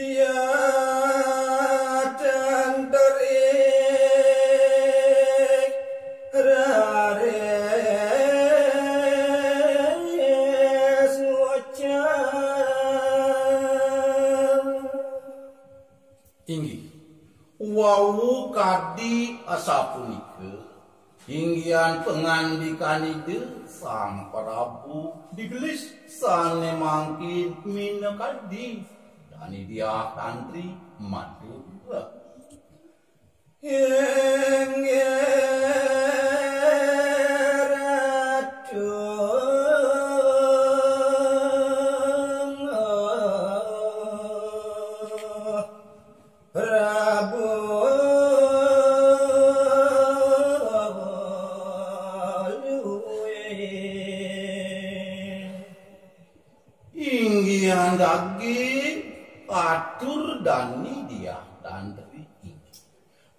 dia dan terik rares ngocang inggih wau kadi asapunika inggian pengandikan ide sang Prabu digelis sane mangkin minakadi dani dia tantri Madura inggian daging atur dani dia tantri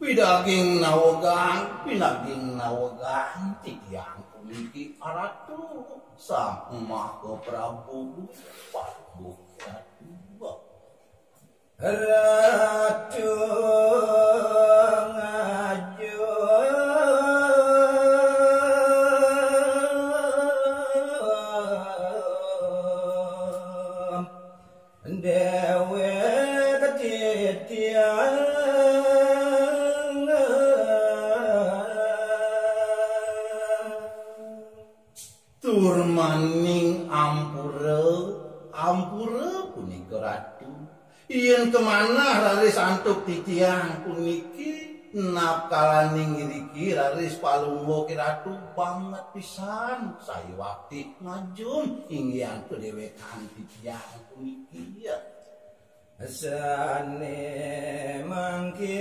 pidaging nawagang titiang puniki aratu sang emak ke Prabu Paduh ratu ngaju dewe ketitian turmaning ampura punika ratu yen kemana raris antuk titiang puniki napkalaning ngriki raris palungga kiratu banget pisan sayewati ngajum inggian kedewekan titiang puniki ya sane mangke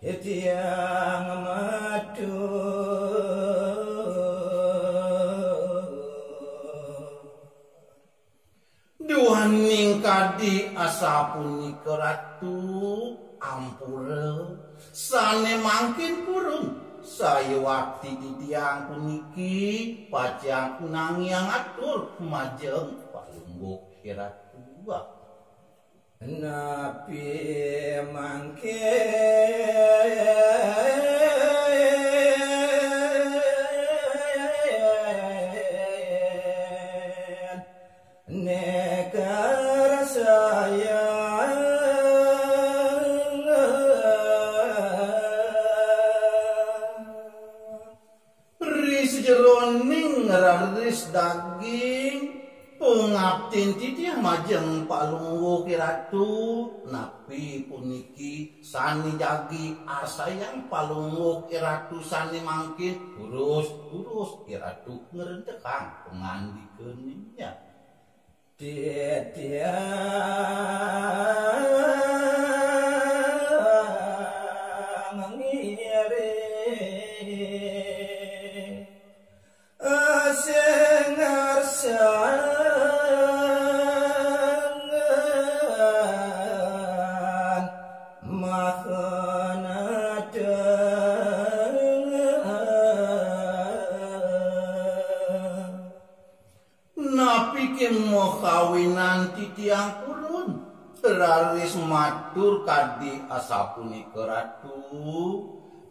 titiang madu duaning kadi asapunika ratu ampura sane mangkin purun sayewati titiang puniki pajang nangiang atur majeng palungguh kiratu napi mangke nekar saya ris jeroning raris daging pengabtin titiang majeng palungguh kiratu napi puniki sani jagi asayang palungguh kiratu sani mangkin urus kiratu ngerentekang pengandikeunnya titiang ngiri asengarsan mau kawinan titiang purun raris matur kadi asapunika ratu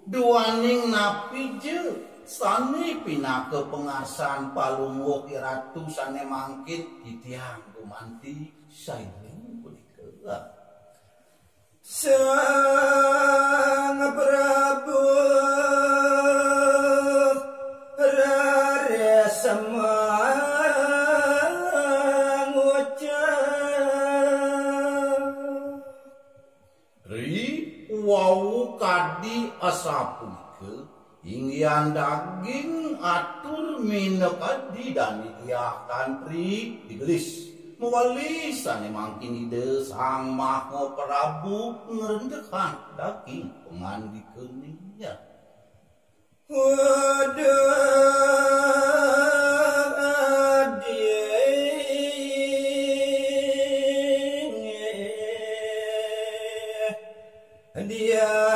duaning napi je sane pinake pengasan palungguh kiratu sane mangkin titiang gumanti saireng punika sang Prabu rares wau kadi asapunika inggian daging atur minekadi dan diiahkan pri digelis mewali sane mangkin ide sang Maha Prabu ngerendekan daging pengandikeunnya dia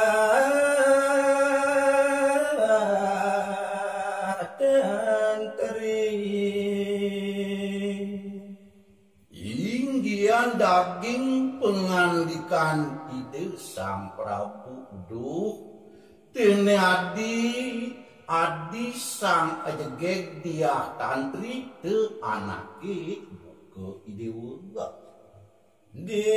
ingyan daging pengandikan ide sang Prabu duh tene adi sang ajegeg dia tantri te anake buka ide wega Digumine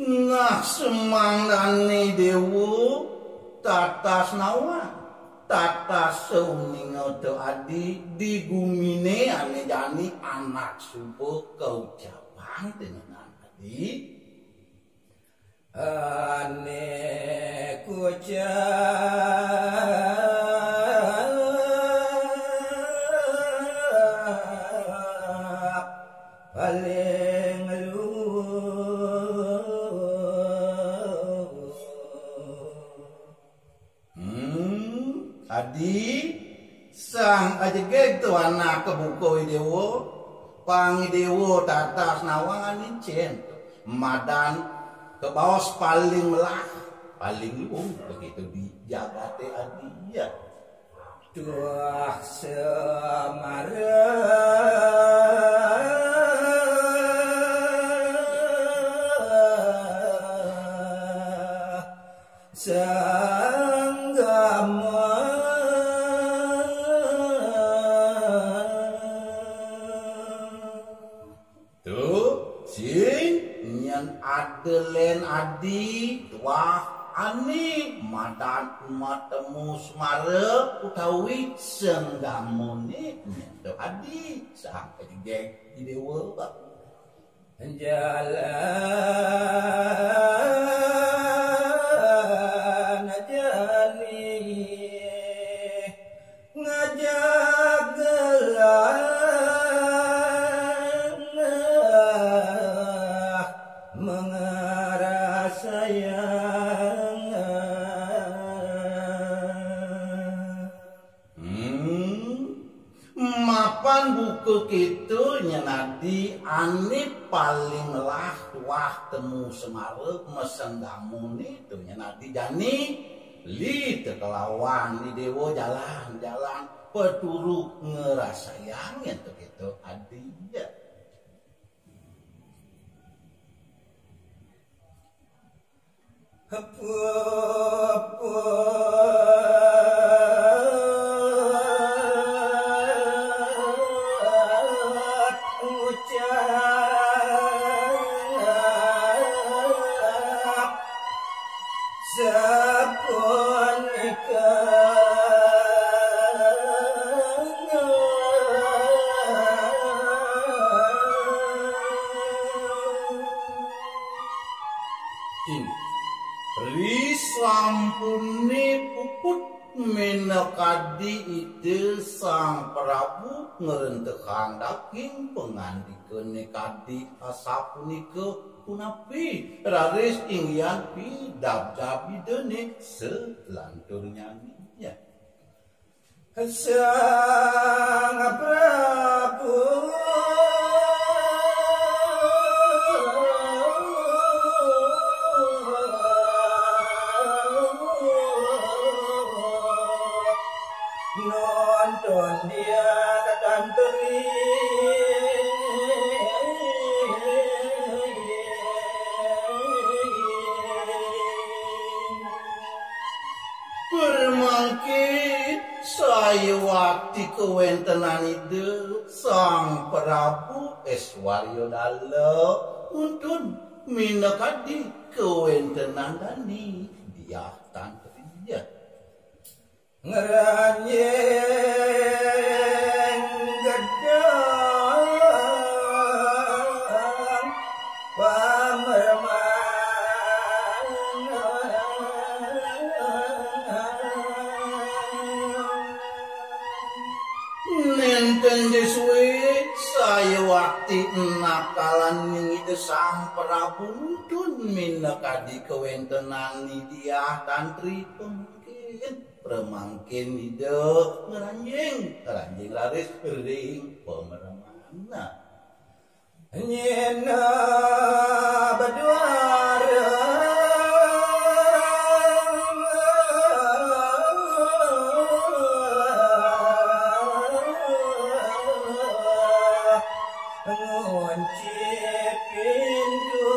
nah semangdani dewo tatas nawa tatas seuninga te adi digumine ane jani anak subuh keucapan dengan adi ane kucap paling adi sang ajegeg tu anak kebuko idewo pangi dewo tatas nawang anicen madan ke bawah paling melah paling luung begitu dijaga te adi ya tuah Sanggama nyan adelen adi wah ani madan matemu semara utawi senggamone nyen adi sampai geng idewa jalan jani ngajak gelang mengarah sayang mapan buku kitu nyenadi ani paling lah wah temu semara mesenggamune itu nyenadi jani li tekelawan di dewo jalan-jalan peturu ngerasayang itu gitu adi ya Risampune puput menekadi ide sang Prabu ngerentekan daging pengandikeun nekadi asapunika punapi raris ingyan pidab jabidene selantur nyanyinya sang Prabu nonton dia akan beri permangkit saya waktu kewentenan ide sang Prabu Eswaryo Dalla untun minakadi kewentenan dani dia tanpa dia ngeranyeng gedang pamerman nenten jesuit saya waktu nakalan ning sang Prabu untun minakadi kewentenan dia tantri pemungkin Remangkin hidup ngeranjing raris ring pemermana nyena baduara ngunci pintu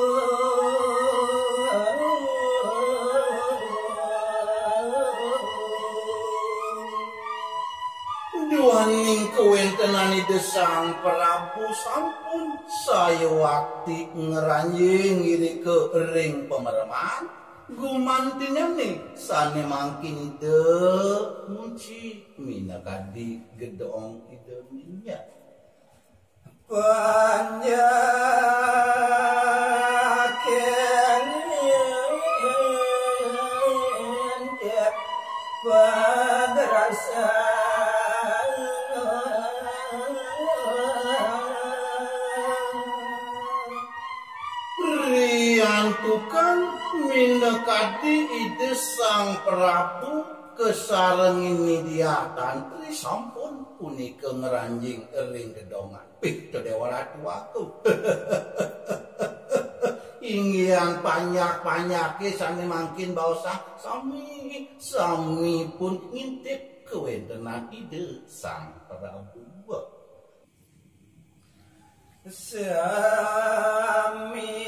duaning kewentenani desang Prabu sampun saya wakti ngeranjing iri ke ring pemerman gumantinya nih sane mangkin ide munci mina kadi gedong ide minyak panjaken ente padrasa riantukan minekati ide sang Prabu kesarengin dia tantri sampun punika ngeranjing ring gedongan pih dewa ratu aku inggian panyak-panyake sane mangkin baosa sami pun ngintip kewentenan ide sang Prabu sami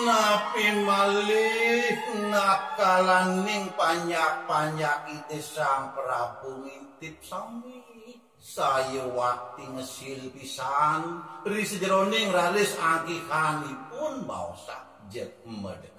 napi malih nakalaning panyak-panyak ite sang Prabu ngintip sami saya wakti ngesil pisan ri sejeroning raris angkihanipun baosa jet medek